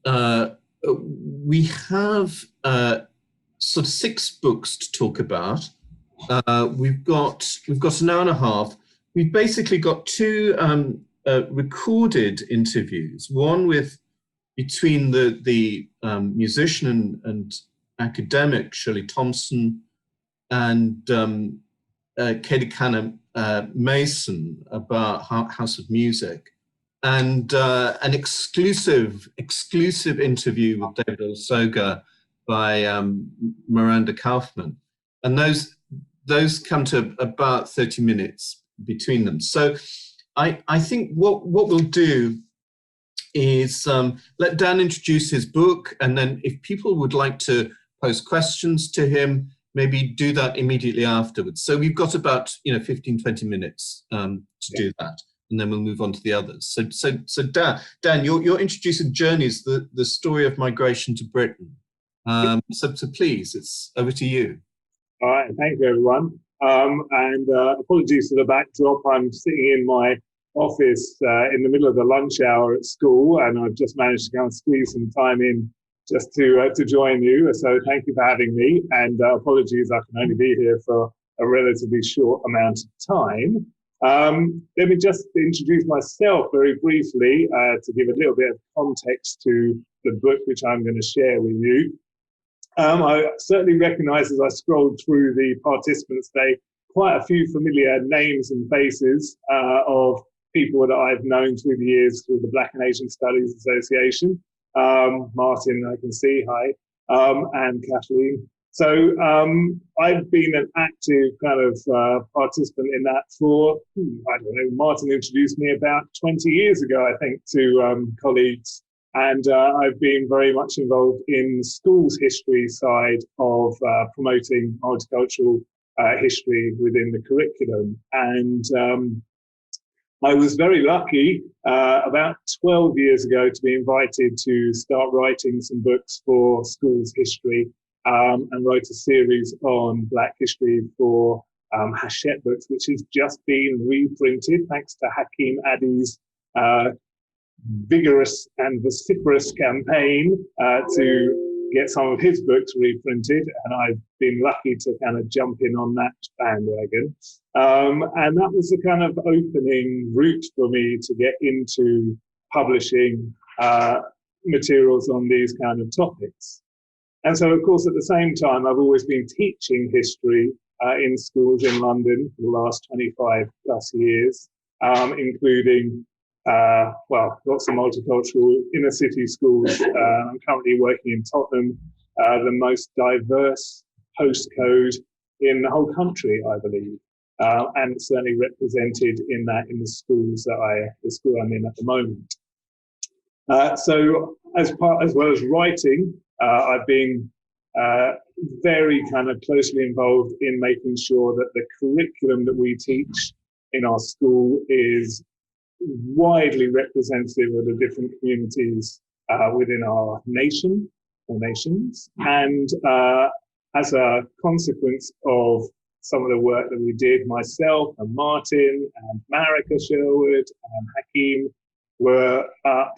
we have sort of 6 books to talk about. We've got an hour and a half. We've basically got 2 recorded interviews. One with between the musician and academic Shirley Thompson and Katie Cannon Mason about House of Music, and an exclusive interview with David Olsoga by Miranda Kaufman, and those come to about 30 minutes between them. So I think what we'll do is let Dan introduce his book, and then if people would like to pose questions to him, maybe do that immediately afterwards. So we've got about 15-20 minutes to do that, and then we'll move on to the others. So Dan, you're introducing Journeys, the story of migration to Britain. So please, it's over to you. All right, thank you, everyone. And apologies for the backdrop. I'm sitting in my office in the middle of the lunch hour at school, and I've just managed to kind of squeeze some time in just to join you. So thank you for having me, and apologies I can only be here for a relatively short amount of time. Let me just introduce myself very briefly to give a little bit of context to the book which I'm going to share with you. I certainly recognise as I scrolled through the participants today quite a few familiar names and faces of people that I've known through the years through the Black and Asian Studies Association. Martin, I can see, hi, and Kathleen. So I've been an active kind of participant in that for, I don't know, Martin introduced me about 20 years ago, I think, to colleagues. And I've been very much involved in the schools history side of promoting multicultural history within the curriculum. And I was very lucky about 12 years ago to be invited to start writing some books for schools history, and wrote a series on Black history for Hachette Books, which has just been reprinted thanks to Hakeem Addy's vigorous and vociferous campaign to get some of his books reprinted, and I've been lucky to kind of jump in on that bandwagon. And that was the kind of opening route for me to get into publishing materials on these kind of topics. And so, of course, at the same time, I've always been teaching history in schools in London for the last 25 plus years, including lots of multicultural inner city schools. I'm currently working in Tottenham, the most diverse postcode in the whole country, I believe, and certainly represented in the schools the school I'm in at the moment. So as well as writing, I've been very kind of closely involved in making sure that the curriculum that we teach in our school is widely representative of the different communities within our nation or nations. And as a consequence of some of the work that we did, myself and Martin and Marika Sherwood and Hakeem were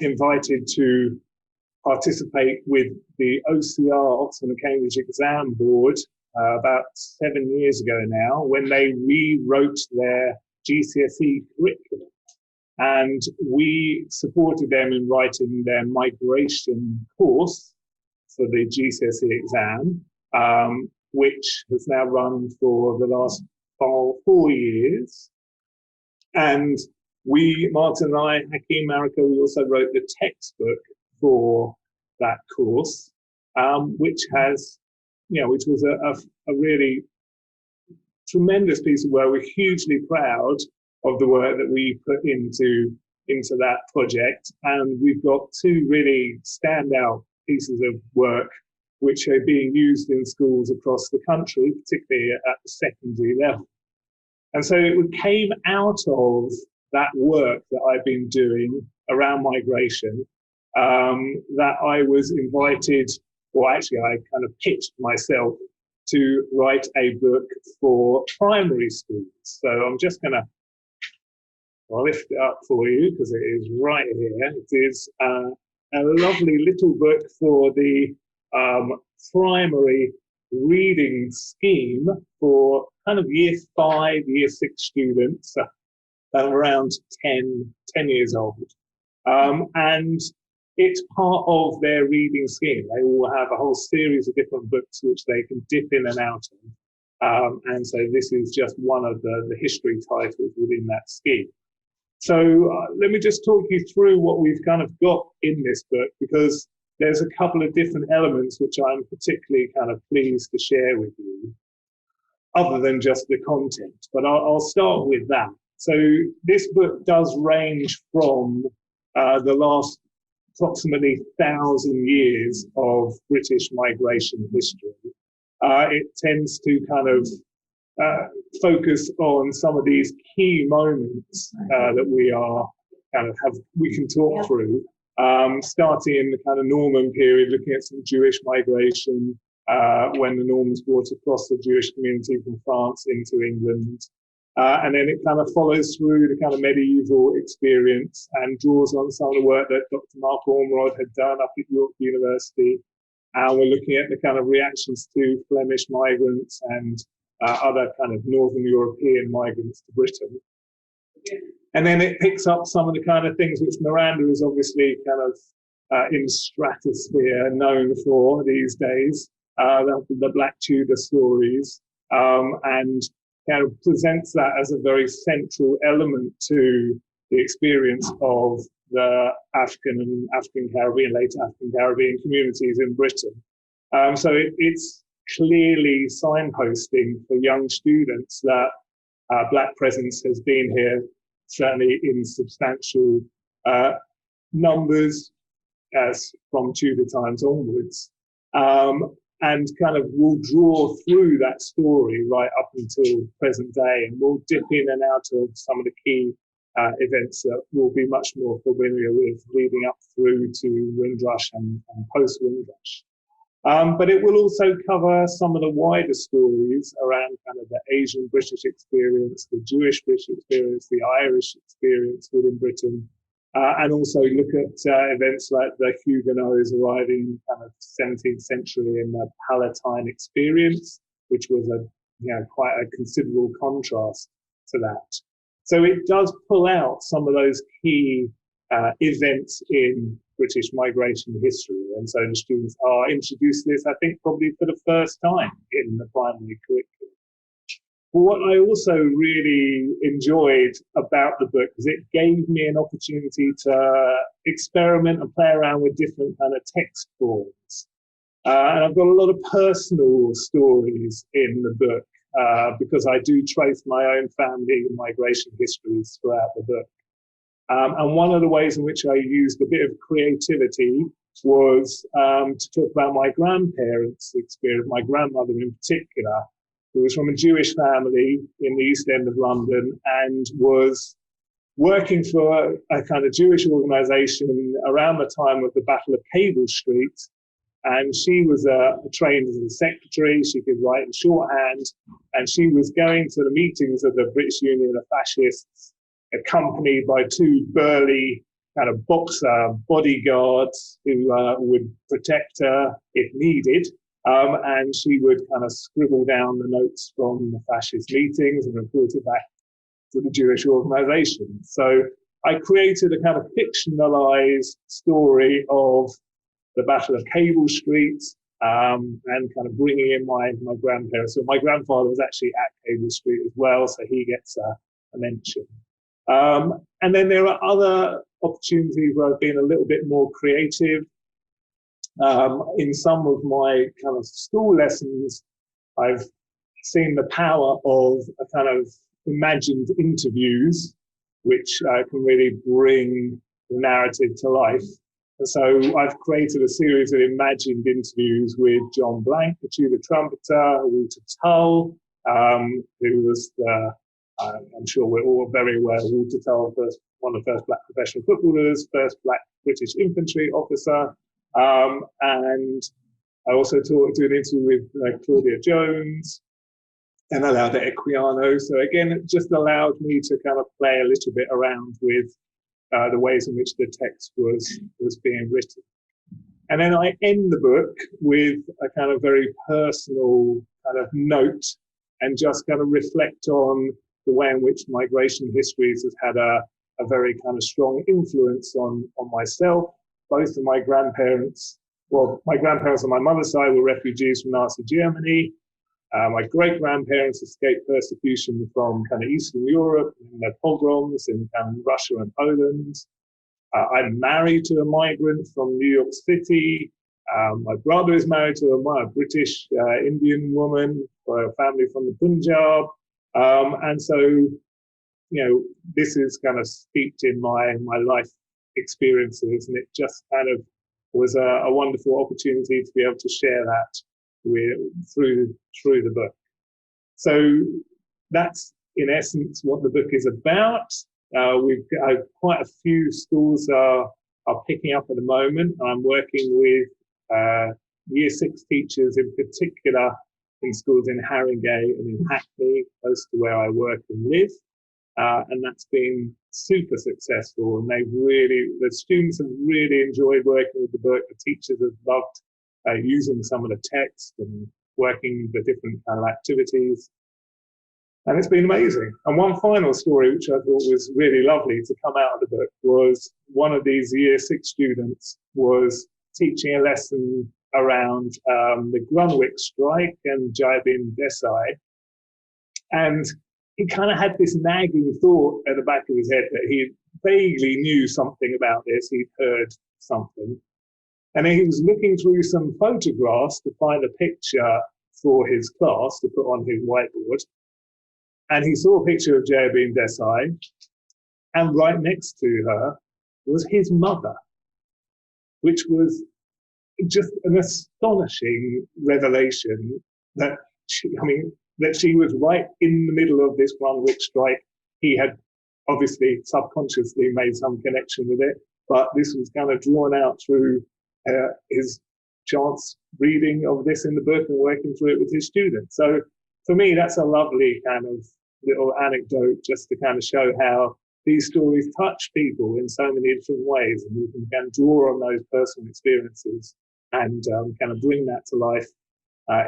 invited to participate with the OCR, Oxford and Cambridge Exam Board, about 7 years ago now, when they rewrote their GCSE curriculum. And we supported them in writing their migration course for the GCSE exam, which has now run for the last 4 years. And we, Martin and I, Hakeem, Marika, we also wrote the textbook for that course, which was a really tremendous piece of work. We're hugely proud of the work that we put into that project. And we've got 2 really standout pieces of work which are being used in schools across the country, particularly at the secondary level. And so it came out of that work that I've been doing around migration, that I was invited, or actually I kind of pitched myself to write a book for primary schools. So I'm just going to lift it up for you because it is right here. It is a lovely little book for the primary reading scheme for kind of year 5, year 6 students, around 10 years old. And it's part of their reading scheme. They will have a whole series of different books which they can dip in and out of. And so this is just one of the history titles within that scheme. So let me just talk you through what we've kind of got in this book, because there's a couple of different elements which I'm particularly kind of pleased to share with you, other than just the content. But I'll start with that. So this book does range from the last approximately 1,000 years of British migration history. It tends to kind of focus on some of these key moments that we can talk through, starting in the kind of Norman period, looking at some Jewish migration when the Normans brought across the Jewish community from France into England. And then it kind of follows through the kind of medieval experience and draws on some of the work that Dr. Mark Ormerod had done up at York University. And we're looking at the kind of reactions to Flemish migrants and other kind of Northern European migrants to Britain. And then it picks up some of the kind of things which Miranda is obviously kind of in stratosphere known for these days, the Black Tudor stories, and kind of presents that as a very central element to the experience of the African and African Caribbean, later African Caribbean communities in Britain. So it's clearly signposting for young students that Black presence has been here, certainly in substantial numbers as from Tudor times onwards. And kind of will draw through that story right up until present day, and we'll dip in and out of some of the key events that we'll be much more familiar with leading up through to Windrush and post-Windrush. But it will also cover some of the wider stories around kind of the Asian British experience, the Jewish British experience, the Irish experience within Britain, and also look at events like the Huguenots arriving kind of 17th century in the Palatine experience, which was quite a considerable contrast to that. So it does pull out some of those key events in British migration history. And so the students are introduced to this, I think, probably for the first time in the primary curriculum. But what I also really enjoyed about the book is it gave me an opportunity to experiment and play around with different kind of text forms. And I've got a lot of personal stories in the book because I do trace my own family migration histories throughout the book. And one of the ways in which I used a bit of creativity was to talk about my grandparents' experience, my grandmother in particular, who was from a Jewish family in the East End of London and was working for a kind of Jewish organization around the time of the Battle of Cable Street. And she was trained as a secretary. She could write in shorthand. And she was going to the meetings of the British Union of Fascists, accompanied by 2 burly kind of boxer bodyguards who would protect her if needed. And she would kind of scribble down the notes from the fascist meetings and report it back to the Jewish organization. So I created a kind of fictionalized story of the Battle of Cable Street and kind of bringing in my grandparents. So my grandfather was actually at Cable Street as well, so he gets a mention. And then there are other opportunities where I've been a little bit more creative. In some of my kind of school lessons, I've seen the power of a kind of imagined interviews, which can really bring the narrative to life. And so I've created a series of imagined interviews with John Blank, the Tudor trumpeter, Walter Tull, who was I'm sure we're all very aware, Walter Tull, one of the first Black professional footballers, first Black British infantry officer. And I also did an interview with Claudia Jones and Alauda Equiano. So again, it just allowed me to kind of play a little bit around with the ways in which the text was being written. And then I end the book with a kind of very personal kind of note and just kind of reflect on the way in which migration histories has had a very kind of strong influence on myself. Both of my grandparents, well, my grandparents on my mother's side were refugees from Nazi Germany. My great-grandparents escaped persecution from kind of Eastern Europe and the pogroms in Russia and Poland. I'm married to a migrant from New York City. My brother is married to a British Indian woman for a family from the Punjab. And so, this is kind of steeped in my life experiences, and it just kind of was a wonderful opportunity to be able to share that through the book. So that's in essence what the book is about. We've got quite a few schools are picking up at the moment. I'm working with Year 6 teachers in particular in schools in Haringey and in Hackney, close to where I work and live. And that's been super successful. And the students have really enjoyed working with the book. The teachers have loved using some of the text and working the different kind of activities. And it's been amazing. And one final story, which I thought was really lovely to come out of the book, was one of these Year 6 students was teaching a lesson around the Grunwick strike and Jayabin Desai. And he kind of had this nagging thought at the back of his head that he vaguely knew something about this. He'd heard something. And he was looking through some photographs to find a picture for his class to put on his whiteboard. And he saw a picture of Jayabin Desai, and right next to her was his mother, which was just an astonishing revelation that she was right in the middle of this Grunwick strike. He had obviously subconsciously made some connection with it, but this was kind of drawn out through his chance reading of this in the book and working through it with his students. So for me, that's a lovely kind of little anecdote just to kind of show how these stories touch people in so many different ways, and we can kind of draw on those personal experiences and kind of bring that to life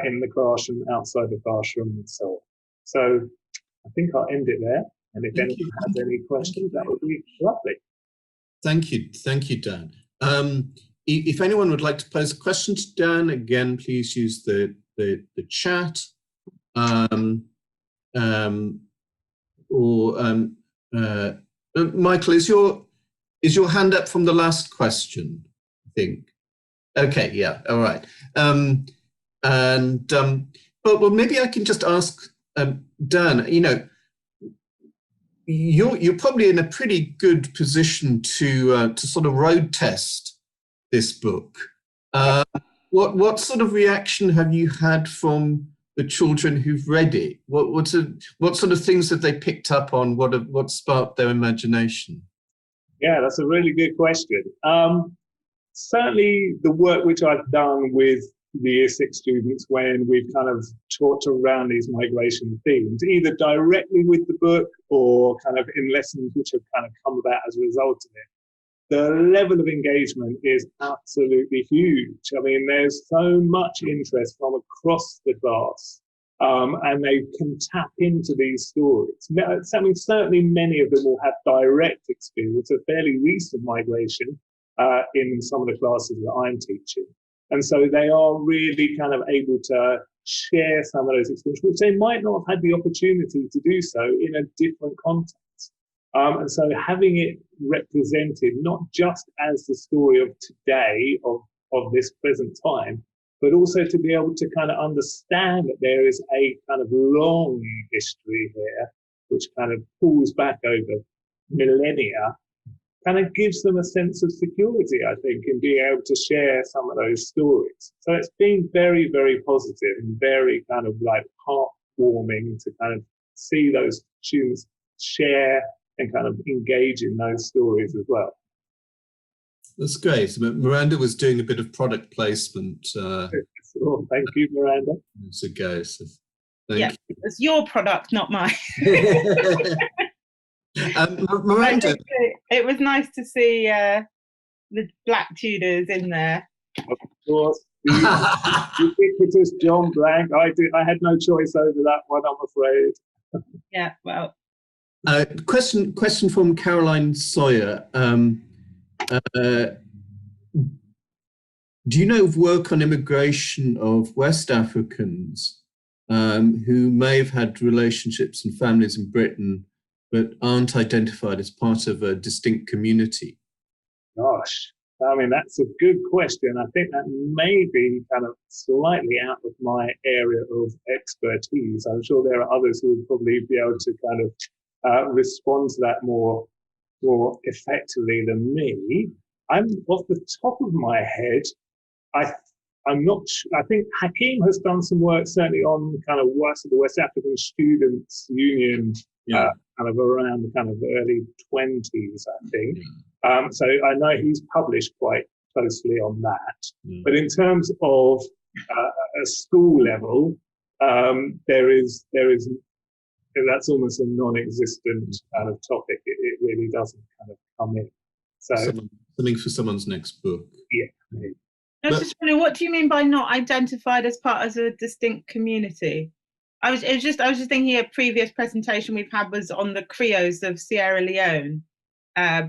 in the classroom, outside the classroom, and so on. So I think I'll end it there. And if anyone has any questions, that would be lovely. Thank you, Dan. If anyone would like to pose a question to Dan, again, please use the chat. Michael, is your hand up from the last question, I think? Okay, yeah, all right. Well, maybe I can just ask Dan, you're probably in a pretty good position to sort of road test this book. What sort of reaction have you had from the children who've read it? What sort of things have they picked up on? What sparked their imagination? Yeah, that's a really good question. Certainly the work which I've done with the Year 6 students when we've kind of talked around these migration themes, either directly with the book or kind of in lessons which have kind of come about as a result of it, the level of engagement is absolutely huge. I mean, there's so much interest from across the class, and they can tap into these stories. I mean, certainly many of them will have direct experience of fairly recent migration in some of the classes that I'm teaching. And so they are really kind of able to share some of those experiences, which they might not have had the opportunity to do so in a different context. And so having it represented not just as the story of today, of this present time, but also to be able to kind of understand that there is a kind of long history here, which kind of pulls back over millennia, kind of gives them a sense of security, I think, in being able to share some of those stories. So it's been very, very positive and very kind of like heartwarming to kind of see those students share and kind of engage in those stories as well. That's great. Miranda was doing a bit of product placement. Thank you, Miranda. Years ago. So yeah, you. It's your product, not mine. Miranda, It was nice to see the Black Tudors in there. Of course, the ubiquitous John Blank. I had no choice over that one, I'm afraid. Yeah, well. Question from Caroline Sawyer. Do you know of work on immigration of West Africans who may have had relationships and families in Britain but aren't identified as part of a distinct community? Gosh, I mean, that's a good question. I think that may be kind of slightly out of my area of expertise. I'm sure there are others who would probably be able to kind of respond to that more effectively than me. I'm off the top of my head. I'm not. I think Hakeem has done some work certainly on kind of the West African Students Union, kind of around the kind of early 20s, I think. So I know he's published quite closely on that. But in terms of a school level, there is that's almost a non-existent kind of topic. It really doesn't kind of come in. So something for someone's next book. Yeah. Maybe. I was just wondering, what do you mean by not identified as part of a distinct community? I was just thinking a previous presentation we've had was on the Creoles of Sierra Leone,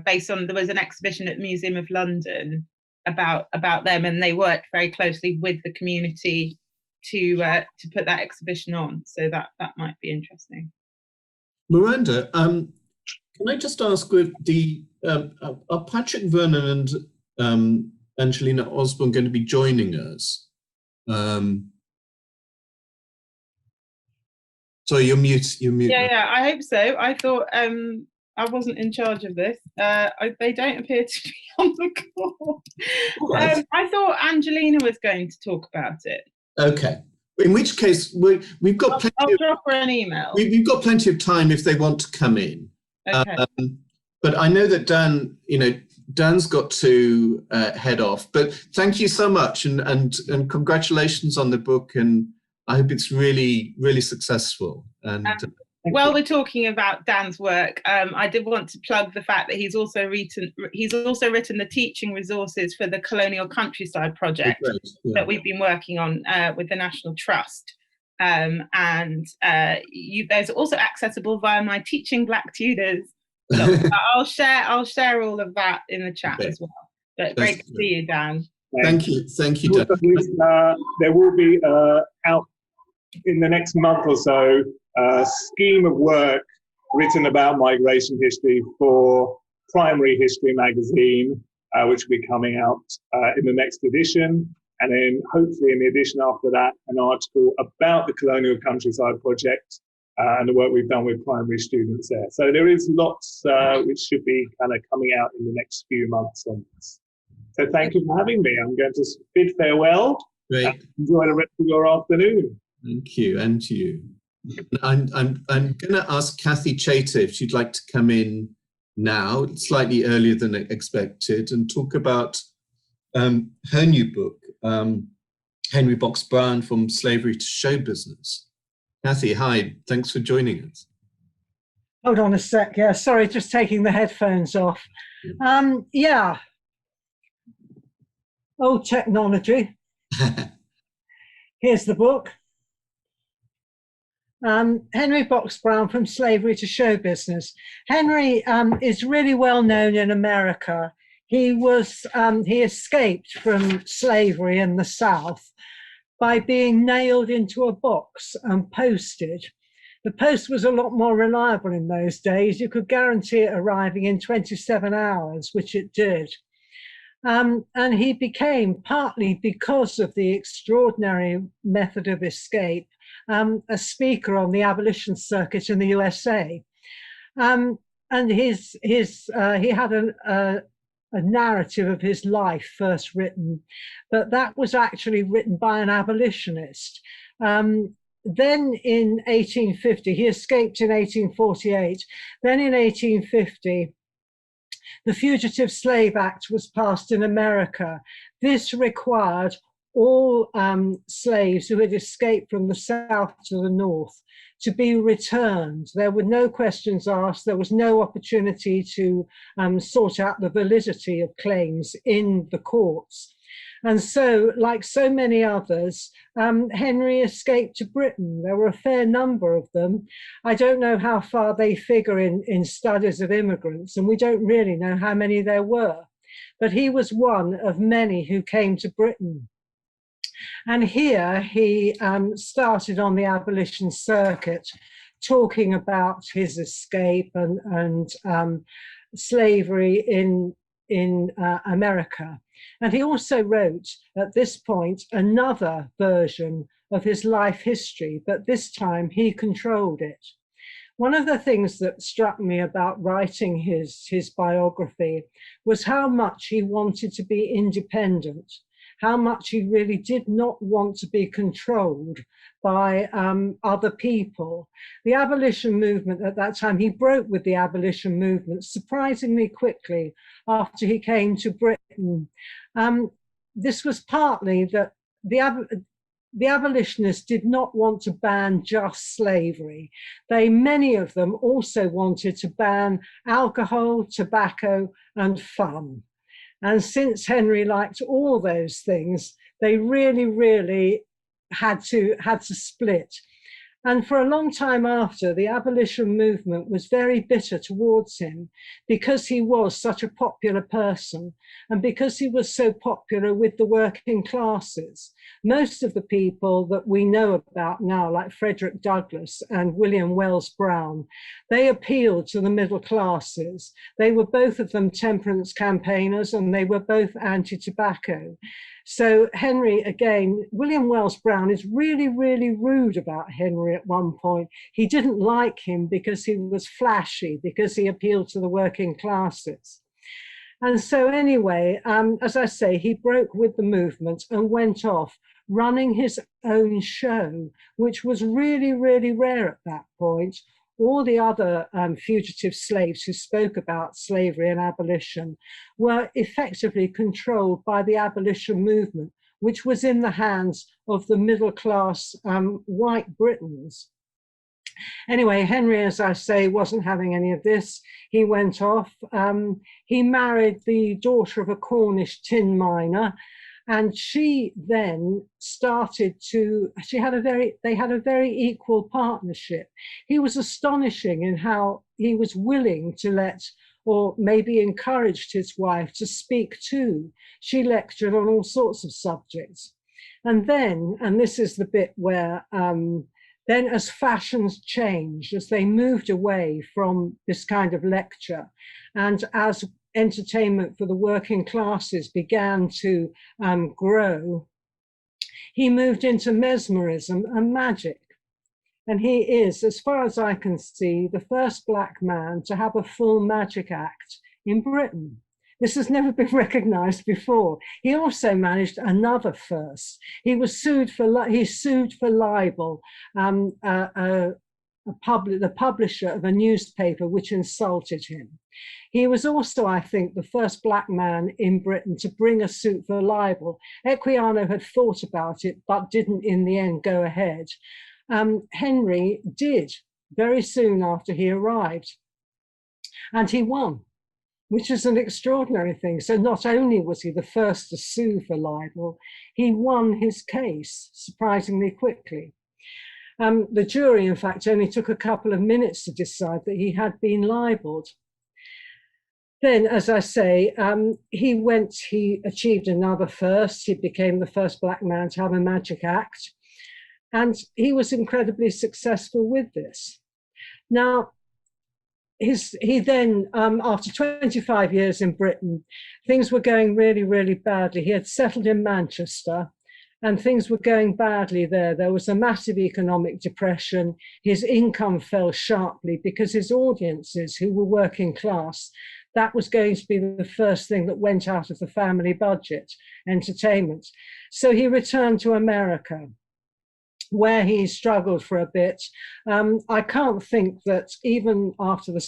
based on, there was an exhibition at the Museum of London about them, and they worked very closely with the community to put that exhibition on. So that might be interesting. Miranda, can I just ask, with the are Patrick Vernon and Angelina Osborne going to be joining us? Sorry, you're mute. Yeah, I hope so. I thought I wasn't in charge of this. They don't appear to be on the call. Right. I thought Angelina was going to talk about it. Okay. In which case, we've got plenty. I'll drop her an email. We've got plenty of time if they want to come in. Okay. But I know that Dan's got to head off. But thank you so much, and congratulations on the book. And I hope it's really, really successful. And while we're talking about Dan's work, I did want to plug the fact that he's also written the teaching resources for the Colonial Countryside project that we've been working on with the National Trust. There's also accessible via my Teaching Black Tutors. So I'll share all of that in the chat as well. But great to see you, Dan. Thank you, Dan. There will be out in the next month or so a scheme of work written about migration history for Primary History magazine, which will be coming out in the next edition. And then hopefully in the edition after that, an article about the Colonial Countryside project and the work we've done with primary students there. So there is lots which should be kind of coming out in the next few months on this. So thank you for having me. I'm going to bid farewell. Great. And enjoy the rest of your afternoon. Thank you, and to you. I'm going to ask Kathy Chater if she'd like to come in now, slightly earlier than expected, and talk about her new book, Henry Box Brown, From Slavery to Show Business. Kathy, hi, thanks for joining us. Hold on a sec, yeah, sorry, just taking the headphones off. Yeah, old technology. Here's the book. Henry Box Brown, From Slavery to Show Business. Henry is really well known in America. He escaped from slavery in the South by being nailed into a box and posted. The post was a lot more reliable in those days. You could guarantee it arriving in 27 hours, which it did. And he became, partly because of the extraordinary method of escape, a speaker on the abolition circuit in the USA. And he had a narrative of his life first written, but that was actually written by an abolitionist. Then in 1850, he escaped in 1848. Then in 1850, the Fugitive Slave Act was passed in America. This required all slaves who had escaped from the south to the north to be returned. There were no questions asked. There was no opportunity to sort out the validity of claims in the courts. And so, like so many others, Henry escaped to Britain. There were a fair number of them. I don't know how far they figure in studies of immigrants, and we don't really know how many there were. But he was one of many who came to Britain. And here he started on the abolition circuit, talking about his escape and slavery in America. And he also wrote at this point another version of his life history, but this time he controlled it. One of the things that struck me about writing his biography was how much he wanted to be independent, how much he really did not want to be controlled by other people. The abolition movement at that time, he broke with the abolition movement surprisingly quickly after he came to Britain. This was partly that the abolitionists did not want to ban just slavery. Many of them also wanted to ban alcohol, tobacco, and fun. And since Henry liked all those things, they really had to split. And for a long time after, the abolition movement was very bitter towards him because he was such a popular person and because he was so popular with the working classes. Most of the people that we know about now, like Frederick Douglass and William Wells Brown, they appealed to the middle classes. They were both of them temperance campaigners and they were both anti-tobacco. So Henry, again, William Wells Brown is really rude about Henry at one point. He didn't like him because he was flashy, because he appealed to the working classes. And so anyway, as I say, he broke with the movement and went off running his own show, which was really rare at that point. All the other fugitive slaves who spoke about slavery and abolition were effectively controlled by the abolition movement, which was in the hands of the middle class white Britons. Anyway, Henry, as I say, wasn't having any of this. He went off. He married the daughter of a Cornish tin miner, and she then started to, they had a very equal partnership. He was astonishing in how he was willing to let, or maybe encouraged his wife to speak too. She lectured on all sorts of subjects. And then, and this is the bit where, then as fashions changed, as they moved away from this kind of lecture, and as entertainment for the working classes began to grow, he moved into mesmerism and magic. And he is, as far as I can see, the first Black man to have a full magic act in Britain. This has never been recognized before. He also managed another first. He was sued for libel, the publisher of a newspaper which insulted him. He was also, I think, the first Black man in Britain to bring a suit for libel. Equiano had thought about it, but didn't in the end go ahead. Henry did very soon after he arrived, and he won, which is an extraordinary thing. So not only was he the first to sue for libel, he won his case surprisingly quickly. The jury, in fact, only took a couple of minutes to decide that he had been libeled. Then, as I say, he achieved another first. He became the first Black man to have a magic act. And he was incredibly successful with this. Now, he then, after 25 years in Britain, things were going really badly. He had settled in Manchester and things were going badly there. There was a massive economic depression. His income fell sharply because his audiences, who were working class, that was going to be the first thing that went out of the family budget, entertainment. So he returned to America. where he struggled for a bit. I can't think that even after the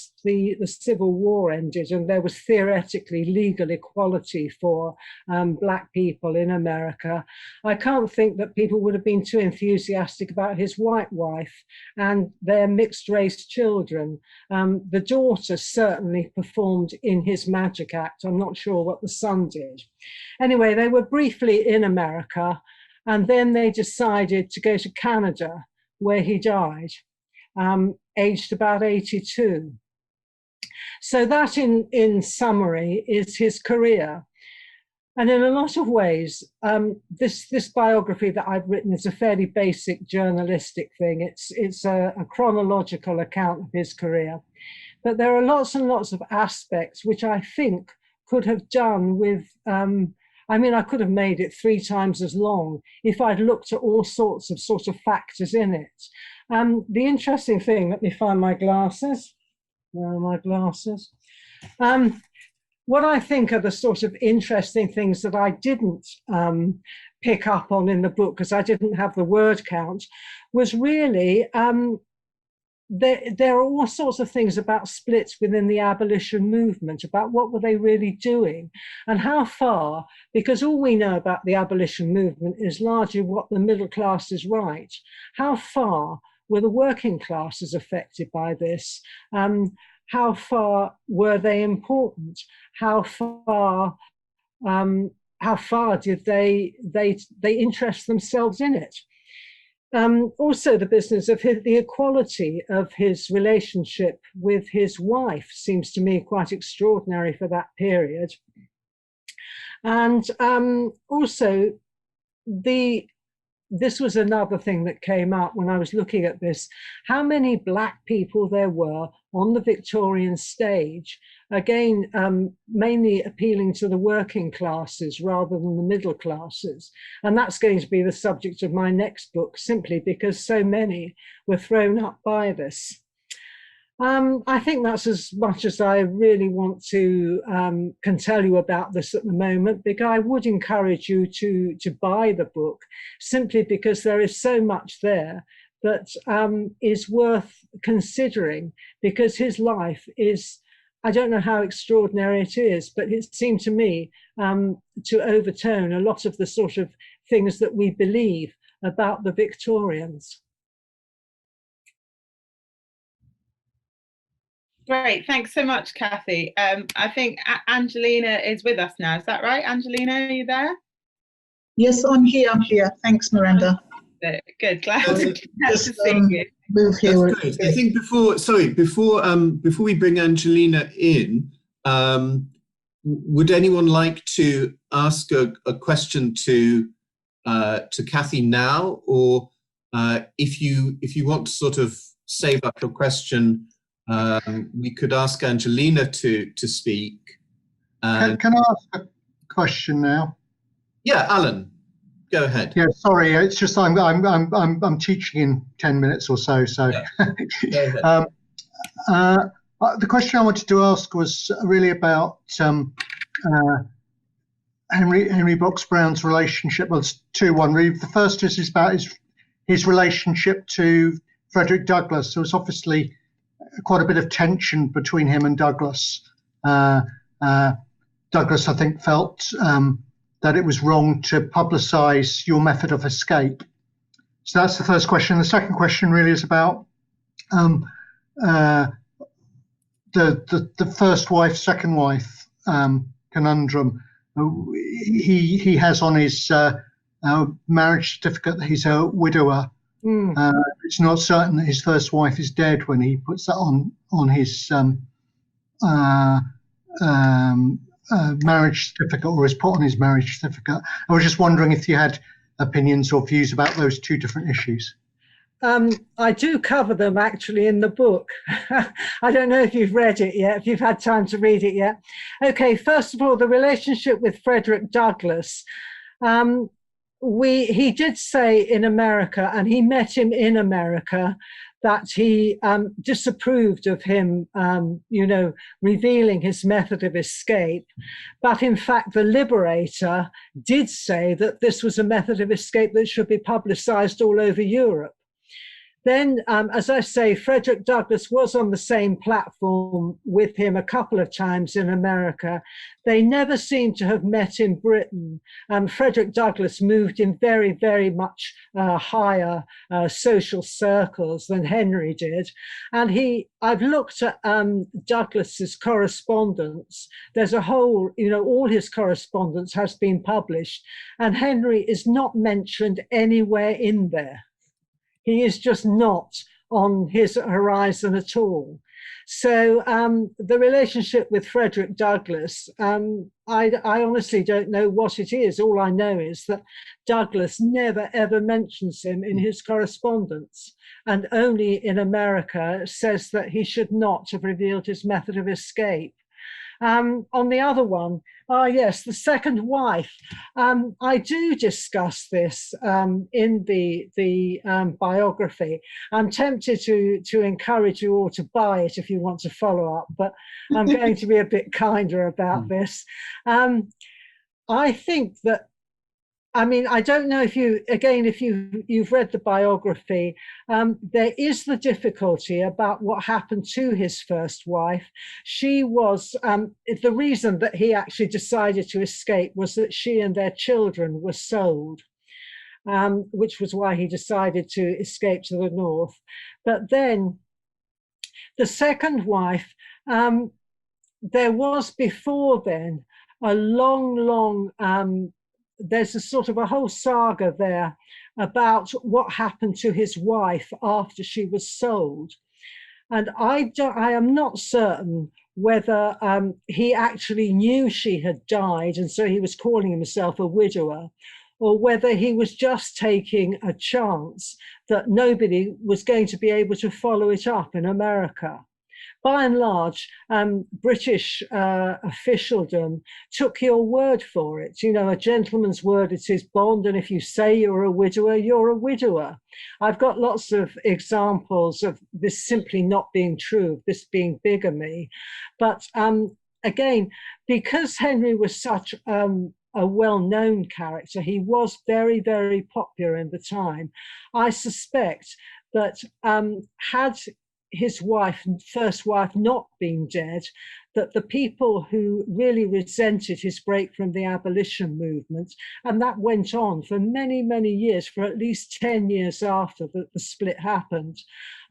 Civil War ended and there was theoretically legal equality for Black people in America, I can't think that people would have been too enthusiastic about his white wife and their mixed race children. The daughter certainly performed in his magic act. I'm not sure what the son did. Anyway, they were briefly in America, and then they decided to go to Canada, where he died, aged about 82. So that, in summary, is his career. And in a lot of ways, this biography that I've written is a fairly basic journalistic thing. It's a chronological account of his career. But there are lots and lots of aspects which I think could have done with, I could have made it 3 times as long if I'd looked at all sorts of factors in it. The interesting thing, let me find my glasses. Where are my glasses? What I think are the sort of interesting things that I didn't pick up on in the book, because I didn't have the word count, was really there are all sorts of things about splits within the abolition movement, about what were they really doing and how far, because all we know about the abolition movement is largely what the middle classes write. How far were the working classes affected by this? How far were they important? How far did they interest themselves in it? Also, the business of the equality of his relationship with his wife seems to me quite extraordinary for that period. And also, this was another thing that came up when I was looking at this, how many Black people there were on the Victorian stage, again, mainly appealing to the working classes rather than the middle classes. And that's going to be the subject of my next book, simply because so many were thrown up by this. I think that's as much as I really want to can tell you about this at the moment, because I would encourage you to buy the book, simply because there is so much there that is worth considering, because his life is, I don't know how extraordinary it is, but it seemed to me to overturn a lot of the sort of things that we believe about the Victorians. Great, thanks so much, Kathy. I think Angelina is with us now. Is that right, Angelina? Are you there? Yes, I'm here. Thanks, Miranda. Good, glad to see you. Move here. I think before we bring Angelina in, would anyone like to ask a question to Kathy now, or if you want to sort of save up your question, we could ask Angelina to speak. Can I ask a question now? Yeah, Alan, go ahead. Yeah, sorry, it's just I'm teaching in 10 minutes or so. So, Yeah. the question I wanted to ask was really about Henry Box Brown's relationship. Well, it's 2-1 really. The first is about his relationship to Frederick Douglass. There was obviously quite a bit of tension between him and Douglass. Douglass, I think, felt that it was wrong to publicize your method of escape. So that's the first question. The second question really is about the first wife, second wife conundrum. He has on his marriage certificate that he's a widower. It's not certain that his first wife is dead when he puts that on his marriage certificate, or is put on his marriage certificate. I was just wondering if you had opinions or views about those two different issues. I do cover them actually in the book. I don't know if you've read it yet, if you've had time to read it yet. Okay, first of all, the relationship with Frederick Douglass. He did say in America, and he met him in America, that he disapproved of him, revealing his method of escape. But in fact, the Liberator did say that this was a method of escape that should be publicized all over Europe. Then, as I say, Frederick Douglass was on the same platform with him a couple of times in America. They never seem to have met in Britain. Frederick Douglass moved in very, very much higher social circles than Henry did. And I've looked at Douglass's correspondence. There's a whole, all his correspondence has been published, and Henry is not mentioned anywhere in there. He is just not on his horizon at all. So the relationship with Frederick Douglass, I honestly don't know what it is. All I know is that Douglass never, ever mentions him in his correspondence, and only in America says that he should not have revealed his method of escape. On the other one, yes, the second wife. I do discuss this in the biography. I'm tempted to encourage you all to buy it if you want to follow up, but I'm going to be a bit kinder about this. I think that, I don't know if you've read the biography, there is the difficulty about what happened to his first wife. She was, the reason that he actually decided to escape was that she and their children were sold, which was why he decided to escape to the north. But then the second wife, there was before then a long, there's a sort of a whole saga there about what happened to his wife after she was sold. And I am not certain whether he actually knew she had died and so he was calling himself a widower, or whether he was just taking a chance that nobody was going to be able to follow it up in America. By and large, British officialdom took your word for it. A gentleman's word is his bond, and if you say you're a widower, you're a widower. I've got lots of examples of this simply not being true, of this being bigamy. But again, because Henry was such a well-known character, he was very, very popular in the time. I suspect that had his first wife not been dead, that the people who really resented his break from the abolition movement, and that went on for many, many years, for at least 10 years after the split happened,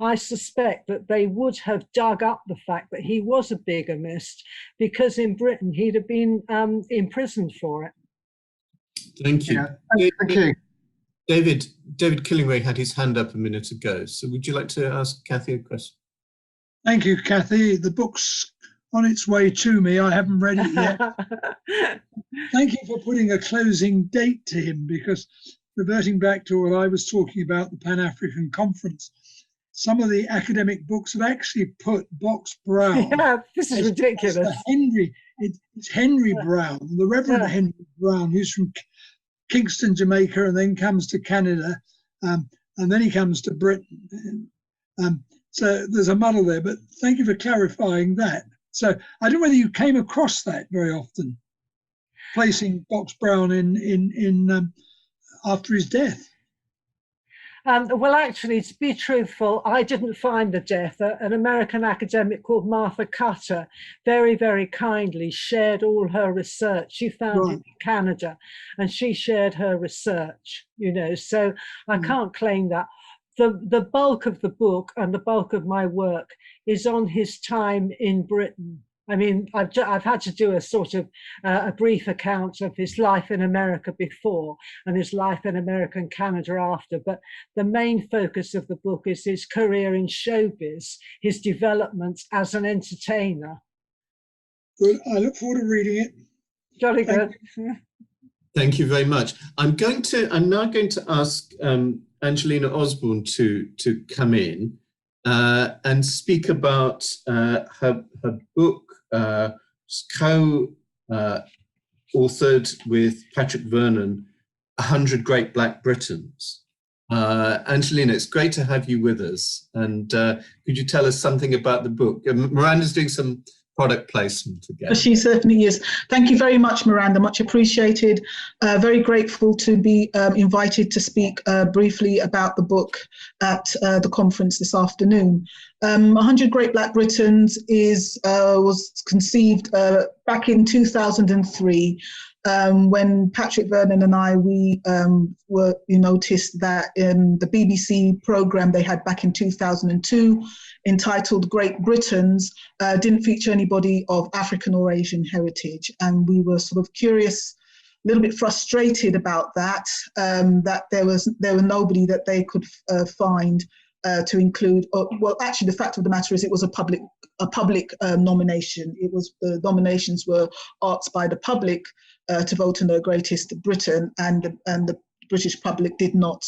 I suspect that they would have dug up the fact that he was a bigamist, because in Britain he'd have been imprisoned for it. Thank you. Yeah, thank you. David Killingray had his hand up a minute ago. So would you like to ask Kathy a question? Thank you, Kathy. The book's on its way to me. I haven't read it yet. Thank you for putting a closing date to him, because reverting back to what I was talking about, the Pan-African Conference, some of the academic books have actually put Box Brown. Yeah, this is ridiculous. It's Henry Brown, the Reverend Henry Brown, who's from Kingston, Jamaica, and then comes to Canada, and then he comes to Britain. So there's a muddle there, but thank you for clarifying that. So I don't know whether you came across that very often, placing Box Brown in after his death. Well, actually, to be truthful, I didn't find the death. An American academic called Martha Cutter very, very kindly shared all her research. She found it in Canada, and she shared her research, so I can't claim that. The bulk of the book and the bulk of my work is on his time in Britain. I've had to do a sort of a brief account of his life in America before and his life in America and Canada after, but the main focus of the book is his career in showbiz, his development as an entertainer. Good. I look forward to reading it. Jolly good. Thank you very much. I'm now going to ask Angelina Osborne to come in and speak about her book, co-authored with Patrick Vernon, 100 Great Black Britons. Angelina, it's great to have you with us. And could you tell us something about the book? Miranda's doing some product placement again. She certainly is. Thank you very much, Miranda. Much appreciated. Very grateful to be invited to speak briefly about the book at the conference this afternoon. 100 Great Black Britons was conceived back in 2003. When Patrick Vernon and I, we noticed that in the BBC programme they had back in 2002, entitled Great Britons, didn't feature anybody of African or Asian heritage. And we were sort of curious, a little bit frustrated about that, that there were nobody that they could find to include. Well, actually, the fact of the matter is it was a public nomination. It was, the nominations were asked by the public to vote on the Greatest Britain, and the British public did not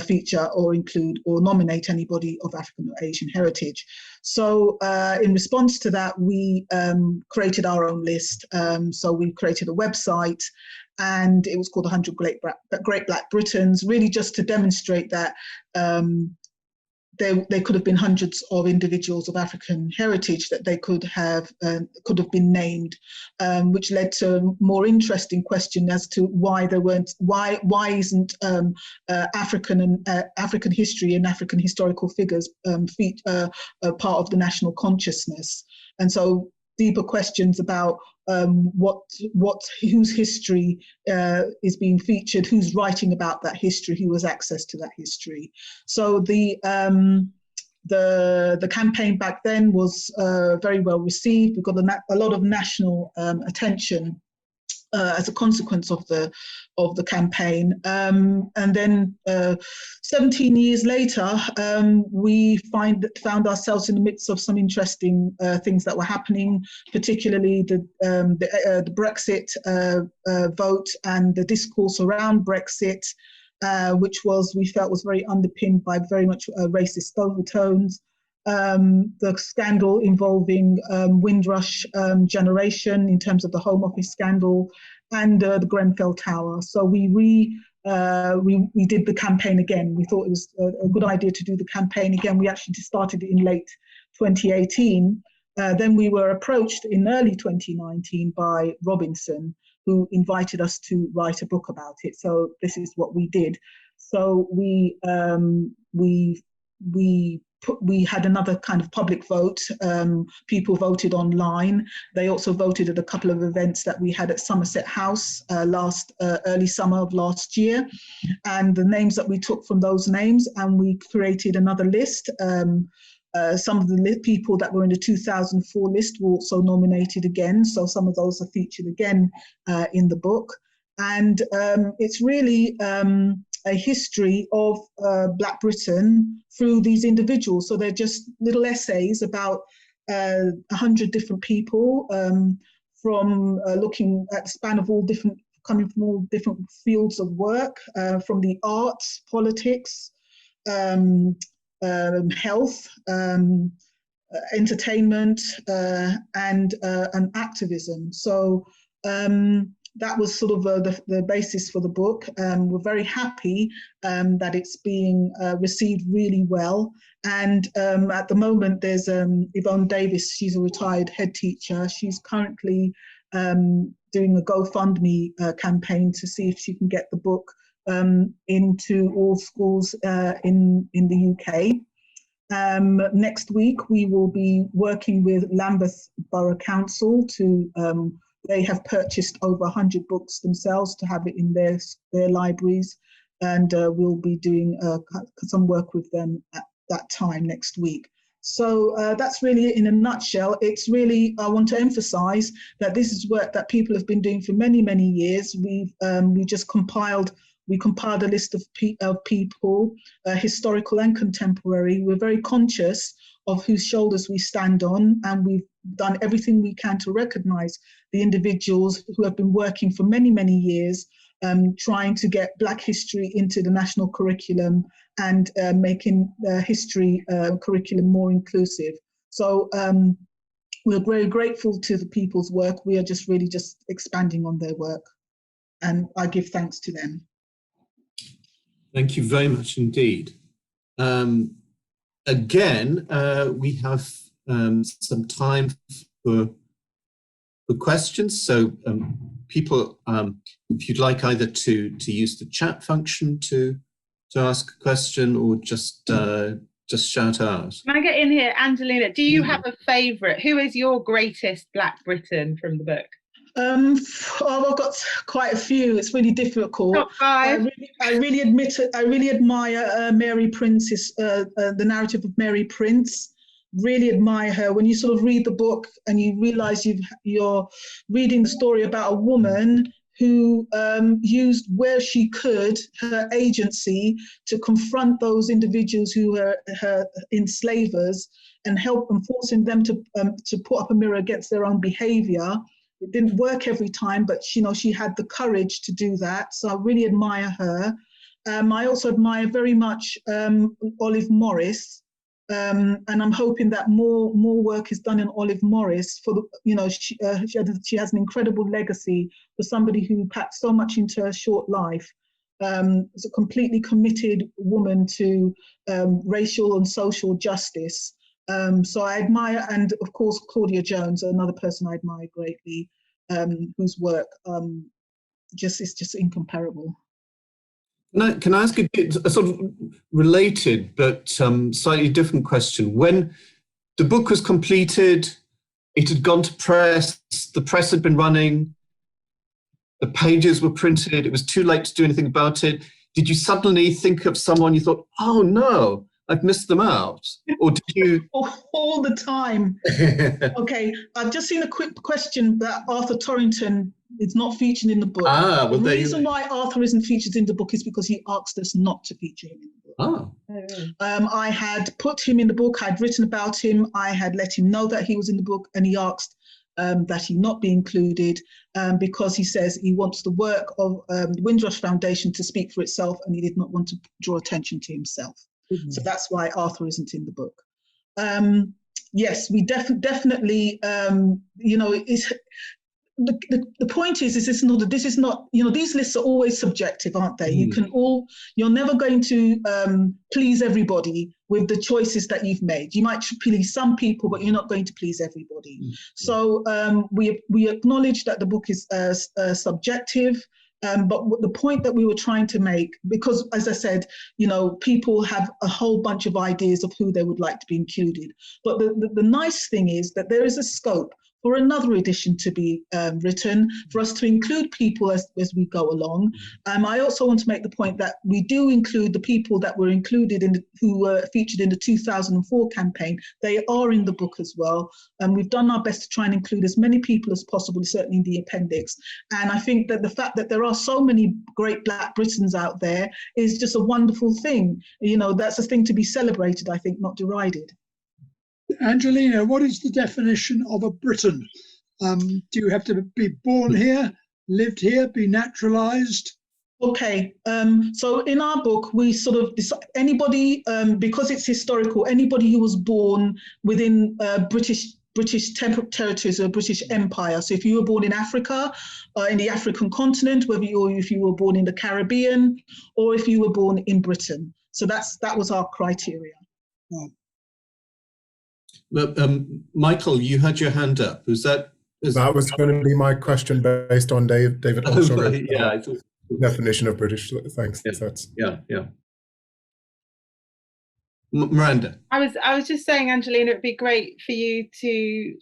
feature or include or nominate anybody of African or Asian heritage. So in response to that, we created our own list. So we created a website, and it was called 100 Great Black Britons, really just to demonstrate that there could have been hundreds of individuals of African heritage that they could have been named, which led to a more interesting question as to why isn't African history and African historical figures part of the national consciousness. And so deeper questions about whose history is being featured, who's writing about that history, who has access to that history. So the campaign back then was very well received. We got a lot of national attention as a consequence of the campaign, and then 17 years later, we found ourselves in the midst of some interesting things that were happening, particularly the Brexit vote and the discourse around Brexit, which we felt was very underpinned by very much racist overtones. The scandal involving Windrush generation in terms of the Home Office scandal, and the Grenfell Tower. So we did the campaign again. We thought it was a good idea to do the campaign again. We actually started it in late 2018. Then we were approached in early 2019 by Robinson, who invited us to write a book about it. So this is what we did. So we had another kind of public vote. People voted online. They also voted at a couple of events that we had at Somerset House early summer of last year. And the names that we took from those names, and we created another list. Some of the people that were in the 2004 list were also nominated again. So some of those are featured again in the book. And it's really a history of Black Britain through these individuals. So they're just little essays about 100 different people, from looking at the span of coming from all different fields of work, from the arts, politics, health, entertainment, and activism. So that was sort of the basis for the book. We're very happy that it's being received really well. And at the moment, there's Yvonne Davis. She's a retired head teacher. She's currently doing a GoFundMe campaign to see if she can get the book into all schools in the UK. Next week, we will be working with Lambeth Borough Council to they have purchased over 100 books themselves to have it in their libraries, and we'll be doing some work with them at that time next week. So that's really it in a nutshell. It's really, I want to emphasize that this is work that people have been doing for many, many years. We compiled a list of people, historical and contemporary. We're very conscious of whose shoulders we stand on, and we've done everything we can to recognize the individuals who have been working for many, many years, trying to get Black history into the national curriculum and making the history curriculum more inclusive. So we're very grateful to the people's work. We are just really just expanding on their work, and I give thanks to them. Thank you very much indeed. Again, we have some time for questions. So people, if you'd like either to use the chat function to ask a question, or just shout out. Can I get in here, Angelina? Do you have a favourite? Who is your greatest Black Briton from the book? I've got quite a few. It's really difficult. Top five. I really admire Mary Prince's the narrative of Mary Prince. Really admire her. When you sort of read the book and you realise you're reading the story about a woman who used where she could her agency to confront those individuals who were her enslavers and help and forcing them to put up a mirror against their own behaviour. It didn't work every time, but she had the courage to do that. So I really admire her. I also admire very much Olive Morris, and I'm hoping that more work is done in Olive Morris. For she has an incredible legacy for somebody who packed so much into her short life. Is a completely committed woman to racial and social justice. So I admire, and of course Claudia Jones, another person I admire greatly, whose work is just incomparable. Can I ask a sort of related but slightly different question? When the book was completed, it had gone to press, the press had been running, the pages were printed, it was too late to do anything about it. Did you suddenly think of someone you thought, oh no, I've missed them out? Or did you? All the time. Okay, I've just seen a quick question that Arthur Torrington is not featured in the book. The reason why Arthur isn't featured in the book is because he asked us not to feature him in the book. I had put him in the book, I'd written about him, I had let him know that he was in the book, and he asked that he not be included because he says he wants the work of the Windrush Foundation to speak for itself, and he did not want to draw attention to himself. So that's why Arthur isn't in the book. Yes, we definitely, the point is this is not, these lists are always subjective, aren't they? You're never going to please everybody with the choices that you've made. You might please some people, but you're not going to please everybody. So we acknowledge that the book is subjective. But the point that we were trying to make, because as I said, people have a whole bunch of ideas of who they would like to be included. But the nice thing is that there is a scope for another edition to be written, for us to include people as we go along. I also want to make the point that we do include the people that were included who were featured in the 2004 campaign. They are in the book as well. And we've done our best to try and include as many people as possible, certainly in the appendix. And I think that the fact that there are so many great Black Britons out there is just a wonderful thing. That's a thing to be celebrated, I think, not derided. Angelina, what is the definition of a Briton? Do you have to be born here, lived here, be naturalised? Okay, so in our book, we sort of anybody, because it's historical, anybody who was born within British territories or British Empire. So if you were born in Africa, in the African continent, if you were born in the Caribbean, or if you were born in Britain. So that was our criteria. Oh. Michael, you had your hand up. That was going to be my question based on David Holshaw's definition of British. Thanks. Yeah. Miranda. I was just saying, Angelina, it'd be great for you to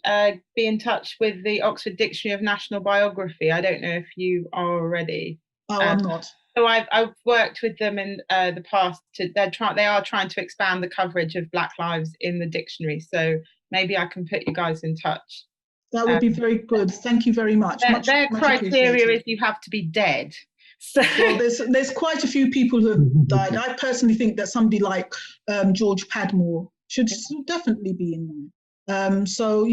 be in touch with the Oxford Dictionary of National Biography. I don't know if you are already. Oh, I'm not. So I've worked with them in the past. They are trying to expand the coverage of Black lives in the dictionary. So maybe I can put you guys in touch. That would be very good. Thank you very much. Their criteria is you have to be dead. So well, there's quite a few people who have died. I personally think that somebody like George Padmore should definitely be in there. So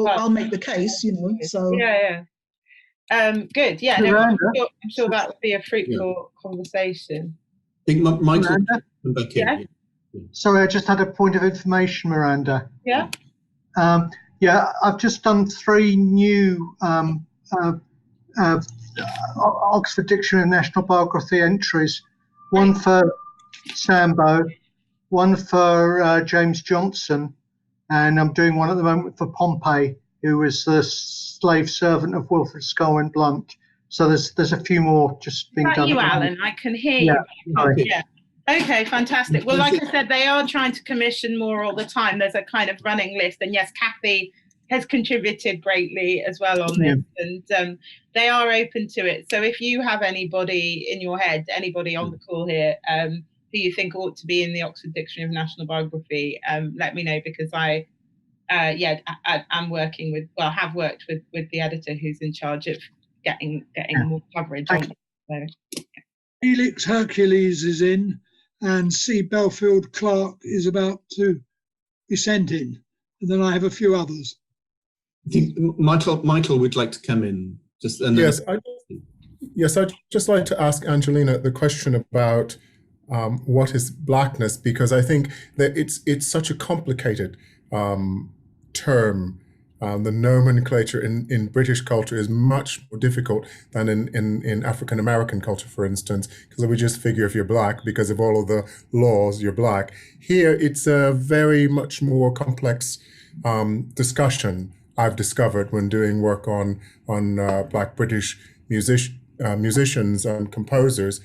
I'll make the case. So yeah. Good. Yeah, no, I'm sure that would be a fruitful conversation. I think Michael. Yeah. Sorry, I just had a point of information, Miranda. Yeah. I've just done 3 new Oxford Dictionary of National Biography entries one for Sambo, one for James Johnson, and I'm doing one at the moment for Pompey, who was the slave servant of Wilfred Scawen Blunt. So there's a few more just being done. You, Alan, I can hear you. Yeah. Okay, fantastic. Well, like I said, they are trying to commission more all the time. There's a kind of running list, and yes, Kathy has contributed greatly as well on this, and they are open to it. So if you have anybody in your head, anybody on the call here, who you think ought to be in the Oxford Dictionary of National Biography, let me know, because I'm working with, well, have worked with the editor who's in charge of getting more coverage on it. So. Felix Hercules is in, and C. Belfield Clark is about to be sent in, and then I have a few others. I think Michael would like to come in. Yes, I'd just like to ask Angelina the question about what is blackness, because I think that it's such a complicated term. The nomenclature in British culture is much more difficult than in African American culture, for instance, because we just figure if you're black, because of all of the laws, you're black. Here, it's a very much more complex discussion, I've discovered when doing work on Black British musicians and composers.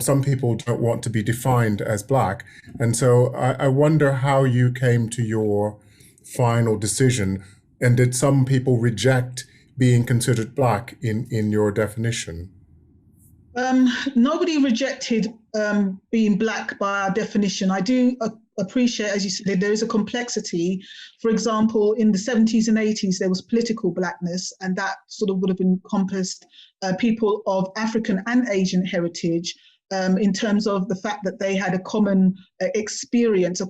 Some people don't want to be defined as black. And so I wonder how you came to your final decision. And did some people reject being considered black in your definition? Nobody rejected being black by our definition. I do appreciate, as you said, there is a complexity. For example, in the 70s and 80s, there was political blackness, and that sort of would have encompassed people of African and Asian heritage in terms of the fact that they had a common experience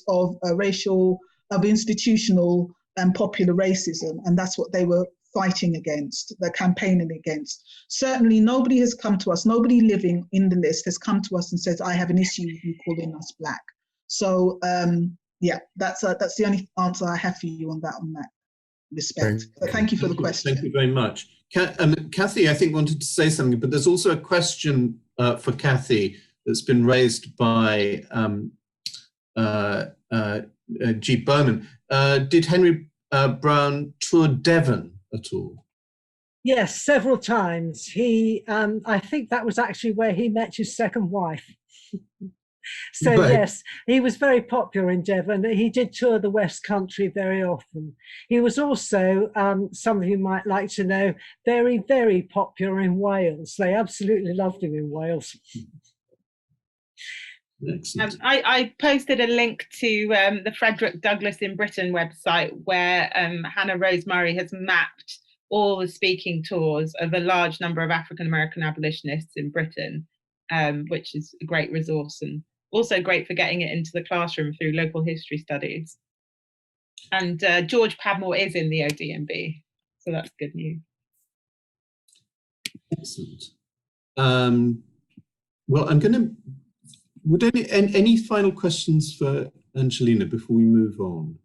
of racial, of institutional and popular racism, and that's what they were fighting against, they're campaigning against. Certainly nobody has come to us, nobody living in the list has come to us and said, I have an issue with you calling us black. So that's the only answer I have for you on that respect. But thank you for the question. Thank you very much. Kathy, I think, wanted to say something, but there's also a question for Kathy that's been raised by G. Bowman. Did Henry Brown tour Devon at all? Yes, several times. He, I think that was actually where he met his second wife. So right. Yes, he was very popular in Devon. He did tour the West Country very often. He was also, some of you might like to know, very, very popular in Wales. They absolutely loved him in Wales. I posted a link to the Frederick Douglass in Britain website, where Hannah Rose Murray has mapped all the speaking tours of a large number of African American abolitionists in Britain, which is a great resource and also great for getting it into the classroom through local history studies. And George Padmore is in the ODMB, so that's good news. Excellent. Well, I'm going to. Would any final questions for Angelina before we move on?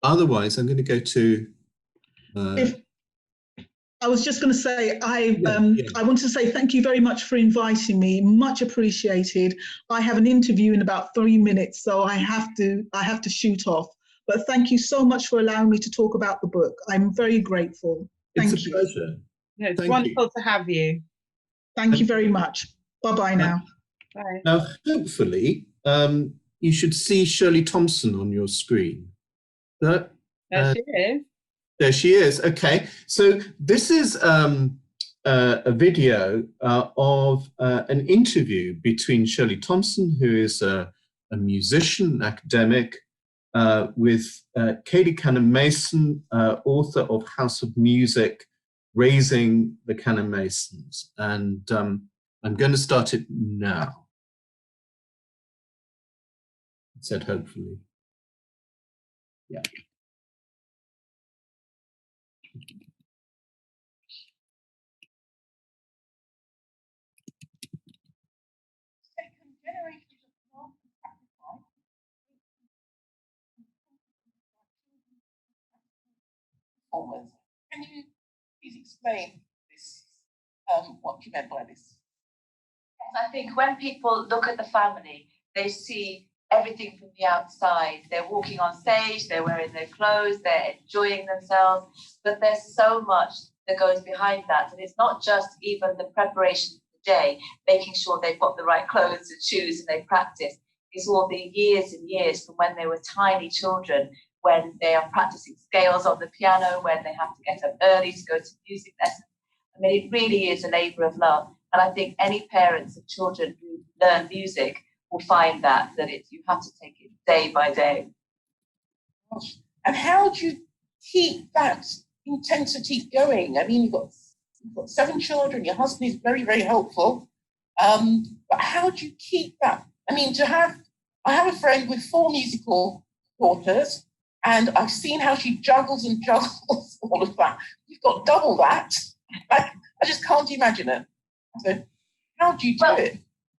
Otherwise, I'm going to go to. I was just going to say, I want to say thank you very much for inviting me. Much appreciated. I have an interview in about 3 minutes, so I have to shoot off. But thank you so much for allowing me to talk about the book. I'm very grateful. Thank you. It's a pleasure. No, it's wonderful to have you. Thank you very much. Bye-bye now. Bye. Now, hopefully, you should see Shirley Thompson on your screen. There she is. There she is. Okay. So this is a video of an interview between Shirley Thompson, who is a musician, academic, with Katie Cannon-Mason, author of House of Music, Raising the Cannon-Masons. And I'm going to start it now. It said hopefully. Yeah. Can you please explain this what you meant by this. Yes, I think when people look at the family, they see everything from the outside. They're walking on stage, they're wearing their clothes, they're enjoying themselves, but there's so much that goes behind that. And it's not just even the preparation for the day, making sure they've got the right clothes and shoes and they practice. It's all the years and years from when they were tiny children, when they are practicing scales on the piano, when they have to get up early to go to music lessons. I mean, it really is a labour of love. And I think any parents of children who learn music will find that you have to take it day by day. And how do you keep that intensity going? I mean, you've got 7 children, your husband is very, very helpful. But how do you keep that? I mean, I have a friend with 4 musical daughters, and I've seen how she juggles and juggles all of that. You've got double that. I just can't imagine it. So how do you do it?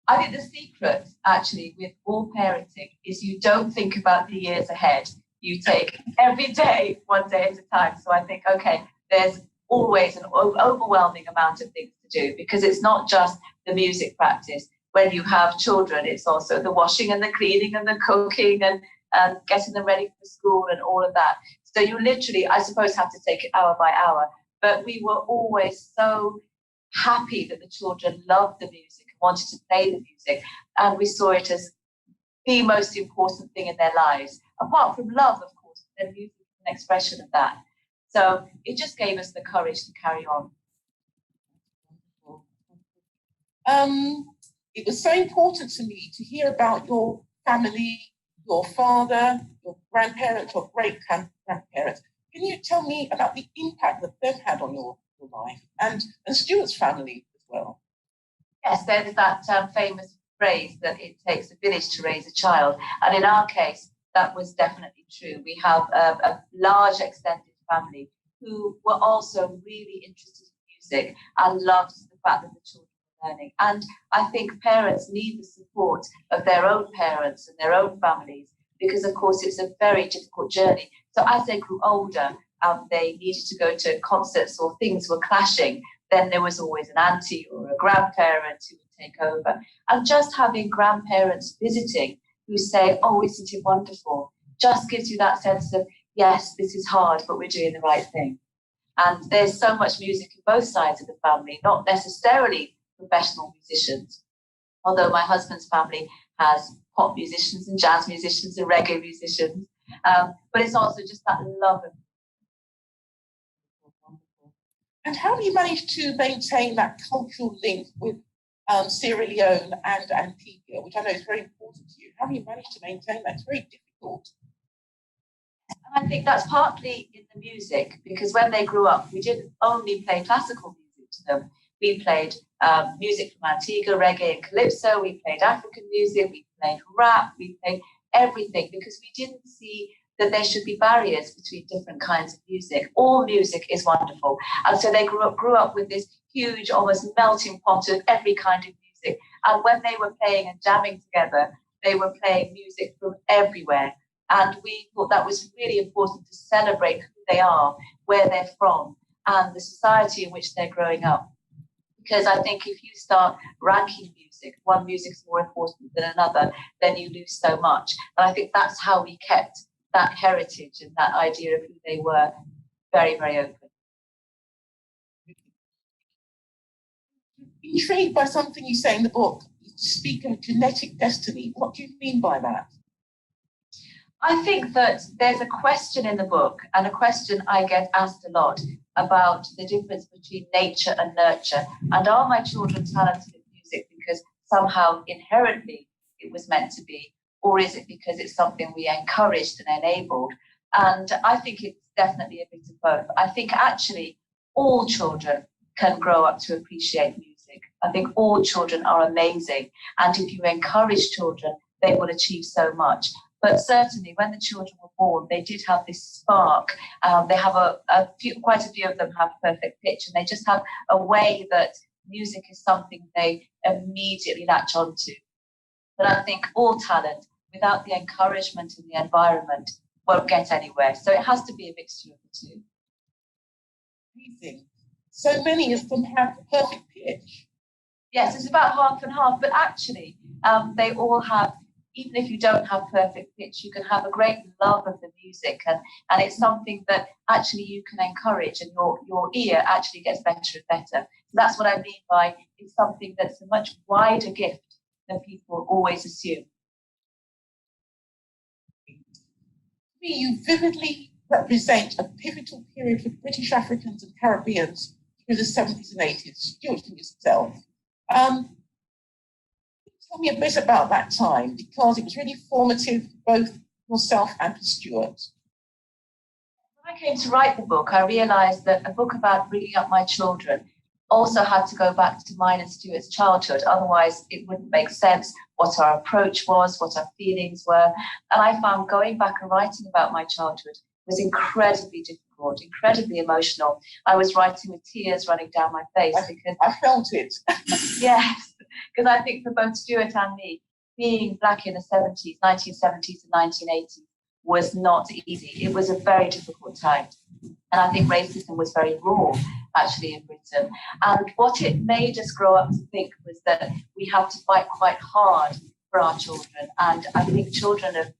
I think the secret, actually, with all parenting is you don't think about the years ahead. You take every day, one day at a time. So I think, okay, there's always an overwhelming amount of things to do, because it's not just the music practice. When you have children, it's also the washing and the cleaning and the cooking and getting them ready for school and all of that. So you literally, I suppose, have to take it hour by hour. But we were always so happy that the children loved the music and wanted to play the music. And we saw it as the most important thing in their lives. Apart from love, of course, their music is an expression of that. So it just gave us the courage to carry on. It was so important to me to hear about your family, your father, your grandparents, or great-grandparents. Can you tell me about the impact that they've had on your life and Stuart's family as well? Yes, there's that famous phrase that it takes a village to raise a child. And in our case, that was definitely true. We have a large extended family who were also really interested in music and loved the fact that the children were learning. And I think parents need the support of their own parents and their own families, because, of course, it's a very difficult journey. So as they grew older, they needed to go to concerts or things were clashing, then there was always an auntie or a grandparent who would take over. And just having grandparents visiting who say, oh, isn't it wonderful, just gives you that sense of, yes, this is hard, but we're doing the right thing. And there's so much music in both sides of the family, not necessarily professional musicians, although my husband's family has pop musicians and jazz musicians and reggae musicians. But it's also just that love of. And how do you manage to maintain that cultural link with Sierra Leone and Antigua, which I know is very important to you? How do you manage to maintain that? It's very difficult. And I think that's partly in the music, because when they grew up, we didn't only play classical music to them. We played music from Antigua, reggae and calypso. We played African music. We played rap. We played everything, because we didn't see that there should be barriers between different kinds of music. All music is wonderful. And so they grew up with this huge, almost melting pot of every kind of music. And when they were playing and jamming together, they were playing music from everywhere. And we thought that was really important to celebrate who they are, where they're from, and the society in which they're growing up. Because I think if you start ranking music, one music's more important than another, then you lose so much. And I think that's how we kept that heritage and that idea of who they were very, very open. Intrigued by something you say in the book. You speak of genetic destiny. What do you mean by that? I think that there's a question in the book, and a question I get asked a lot, about the difference between nature and nurture. And are my children talented in music because somehow inherently it was meant to be? Or is it because it's something we encouraged and enabled? And I think it's definitely a bit of both. I think actually all children can grow up to appreciate music. I think all children are amazing. And if you encourage children, they will achieve so much. But certainly when the children were born, they did have this spark. They have quite a few of them have perfect pitch, and they just have a way that music is something they immediately latch onto. But I think all talent, without the encouragement and the environment, won't get anywhere. So it has to be a mixture of the two. Amazing. so many of them have perfect pitch. Yes, it's about half and half, but actually they all have, even if you don't have perfect pitch, you can have a great love of the music, and it's something that actually you can encourage, and your ear actually gets better and better. So that's what I mean by it's something that's a much wider gift than people always assume. To me, you vividly represent a pivotal period for British Africans and Caribbeans through the 70s and 80s. Stuart and yourself. Tell me a bit about that time, because it was really formative for both yourself and for Stuart. When I came to write the book, I realised that a book about bringing up my children also had to go back to mine and Stuart's childhood. Otherwise, it wouldn't make sense what our approach was, what our feelings were. And I found going back and writing about my childhood was incredibly difficult, incredibly emotional. I was writing with tears running down my face because I felt it. Yes, because I think for both Stuart and me, being black in the 70s, 1970s and 1980s was not easy. It was a very difficult time. And I think racism was very raw, actually, in Britain. And what it made us grow up to think was that we have to fight quite hard for our children. And I think children of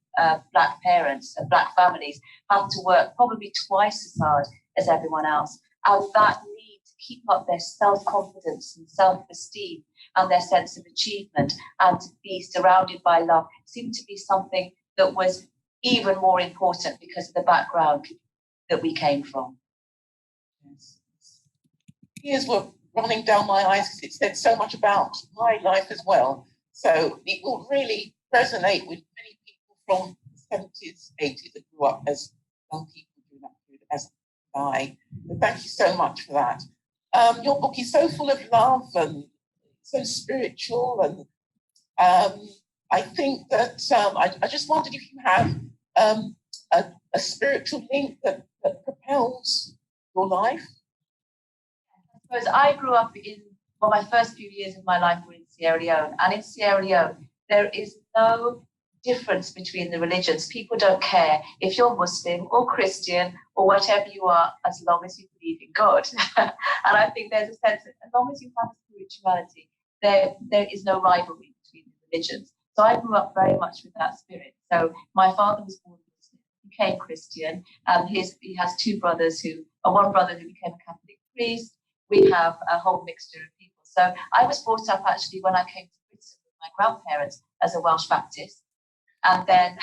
black parents and black families have to work probably twice as hard as everyone else. And that need to keep up their self-confidence and self-esteem and their sense of achievement and to be surrounded by love seemed to be something that was even more important because of the background that we came from. Yes. Tears were running down my eyes because it said so much about my life as well. So it will really resonate with many people from the 70s, 80s that grew up as young people during that period, as I. But thank you so much for that. Your book is so full of love and so spiritual, and I think that I just wondered if you have a spiritual link that propels your life. I suppose I grew up my first few years of my life were in Sierra Leone, and in Sierra Leone there is no difference between the religions. People don't care if you're Muslim or Christian or whatever you are, as long as you believe in God. And I think there's a sense that as long as you have spirituality, there is no rivalry between the religions. So I grew up very much with that spirit. So my father was born Muslim, became Christian, and he has two brothers one brother who became a Catholic priest. We have a whole mixture of people. So I was brought up actually when I came to Britain with my grandparents as a Welsh Baptist. And then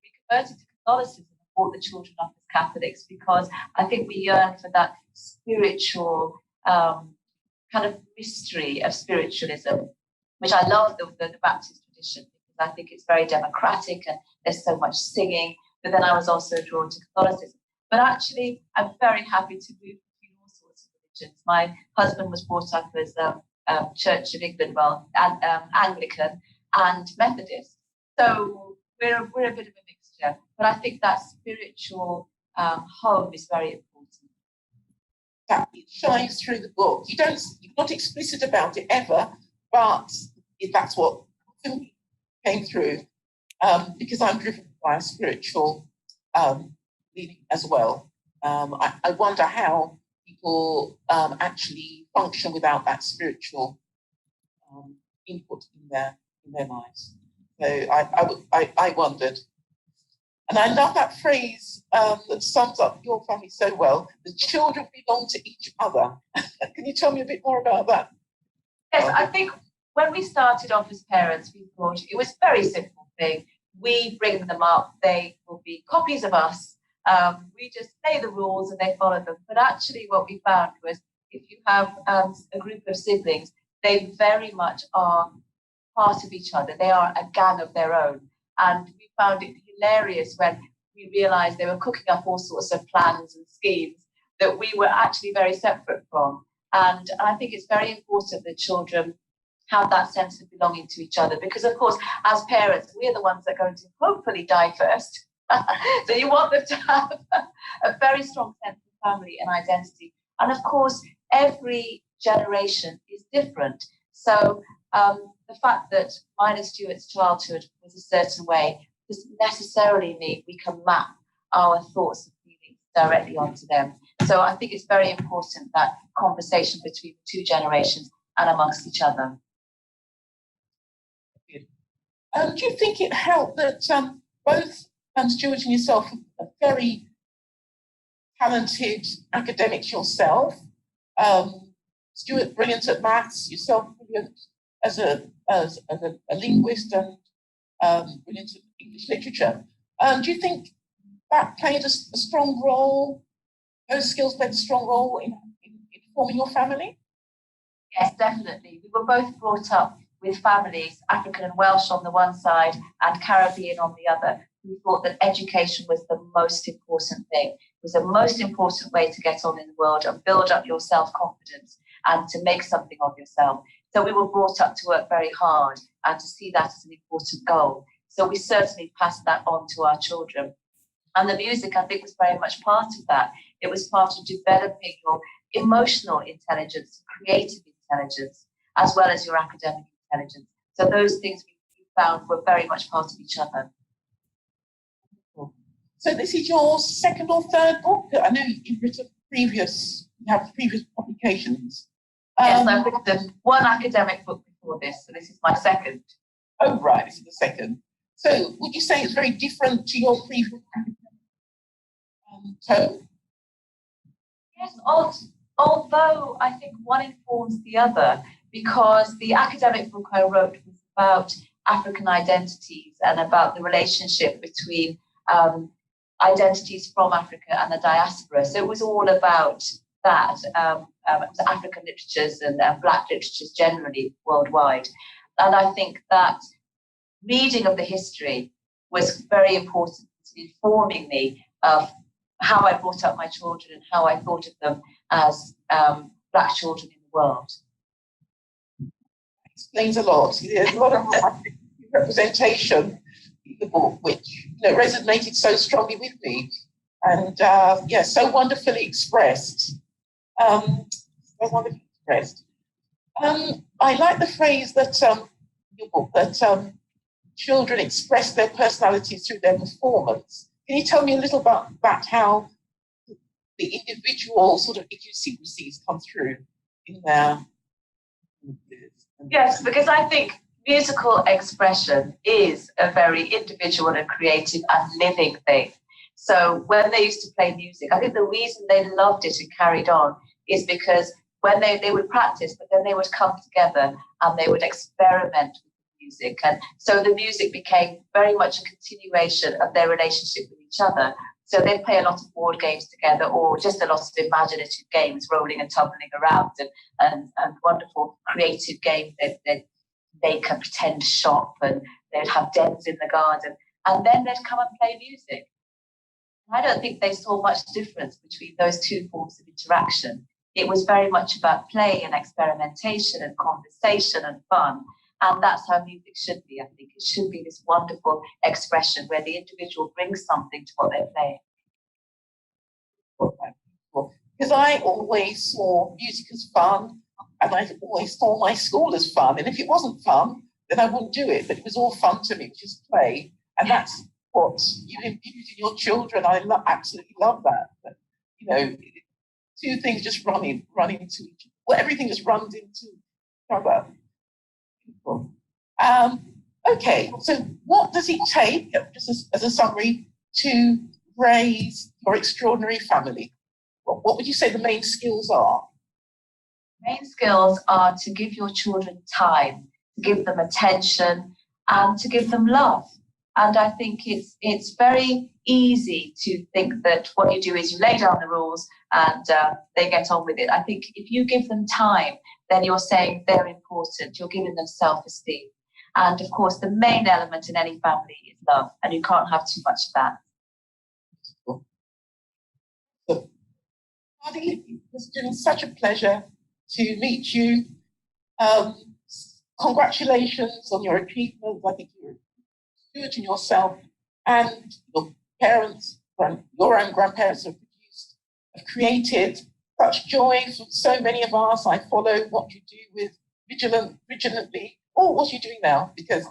we converted to Catholicism and brought the children up as Catholics because I think we yearn for that spiritual kind of mystery of spiritualism, which I love the Baptist tradition because I think it's very democratic and there's so much singing. But then I was also drawn to Catholicism. But actually, I'm very happy to move between all sorts of religions. My husband was brought up as Church of England, Anglican and Methodist. So we're a bit of a mixture. But I think that spiritual home is very important. That it shines through the book. You're not explicit about it ever, but that's what came through. Because I'm driven by a spiritual leaning as well. I wonder how people actually function without that spiritual input in their lives. So I wondered. And I love that phrase that sums up your family so well. The children belong to each other. Can you tell me a bit more about that? Yes, I think when we started off as parents, we thought it was a very simple thing. We bring them up, they will be copies of us. We just say the rules and they follow them. But actually what we found was if you have a group of siblings, they very much are part of each other. They are a gang of their own. And we found it hilarious when we realized they were cooking up all sorts of plans and schemes that we were actually very separate from. And I think it's very important that children have that sense of belonging to each other because, of course, as parents, we're the ones that are going to hopefully die first. So you want them to have a very strong sense of family and identity. And, of course, every generation is different. So the fact that mine and Stuart's childhood was a certain way doesn't necessarily mean we can map our thoughts and feelings directly onto them. So I think it's very important, that conversation between the two generations and amongst each other. Do you think it helped that both Stuart and yourself are very talented academics yourself? Stuart, brilliant at maths, yourself brilliant as a linguist and brilliant at English literature. Do you think that played a strong role, those skills played a strong role in forming your family? Yes, definitely. We were both brought up with families, African and Welsh on the one side and Caribbean on the other, who thought that education was the most important thing. It was the most important way to get on in the world and build up your self-confidence and to make something of yourself. So we were brought up to work very hard and to see that as an important goal. So we certainly passed that on to our children. And the music, I think, was very much part of that. It was part of developing your emotional intelligence, creative intelligence, as well as your academic intelligence. So those things we found were very much part of each other. So this is your second or third book? I know you've written you have previous publications. Yes, I've written one academic book before this, so this is my second. Oh, right, this is the second. So would you say it's very different to your previous tone? Yes, although I think one informs the other, because the academic book I wrote was about African identities and about the relationship between identities from Africa and the diaspora. So it was all about that, African literatures and Black literatures generally worldwide. And I think that reading of the history was very important in informing me of how I brought up my children and how I thought of them as Black children in the world. Explains a lot. There's a lot of representation in the book, which resonated so strongly with me, and so wonderfully expressed. I like the phrase that your book that children express their personalities through their performance. Can you tell me a little about how the individual sort of idiosyncrasies come through in their? Yes, because I think musical expression is a very individual and creative and living thing. So when they used to play music, I think the reason they loved it and carried on is because when they would practice, but then they would come together and they would experiment with music. And so the music became very much a continuation of their relationship with each other. So they play a lot of board games together, or just a lot of imaginative games, rolling and tumbling around, and wonderful creative games. They'd make a pretend shop, and they'd have dens in the garden, and then they'd come and play music. I don't think they saw much difference between those two forms of interaction. It was very much about play and experimentation and conversation and fun. And that's how music should be, I think. It should be this wonderful expression where the individual brings something to what they're playing. Because I always saw music as fun, and I always saw my school as fun. And if it wasn't fun, then I wouldn't do it. But it was all fun to me, which is play. And that's what you infuse in your children. I absolutely love that. But, two things just run into each other. Well, everything just runs into each other. Okay, so what does it take, just as a summary, to raise your extraordinary family? What would you say the main skills are? Main skills are to give your children time, to give them attention, and to give them love. And I think it's very easy to think that what you do is you lay down the rules and they get on with it. I think if you give them time, then you're saying they're important. You're giving them self-esteem. And of course, the main element in any family is love, and you can't have too much of that. So, Hardy, it's been such a pleasure to meet you. Congratulations on your achievements. I think you're good in yourself, and your parents, your own grandparents have created such joy for so many of us. I follow what you do with vigilantly. Oh, what are you doing now? Because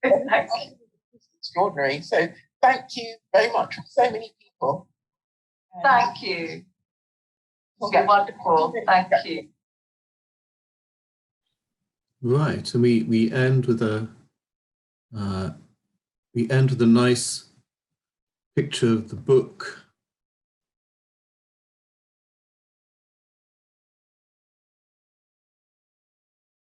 it's extraordinary. So thank you very much from so many people. Thank you. Yeah, wonderful. Thank you. Right, and we end with a nice picture of the book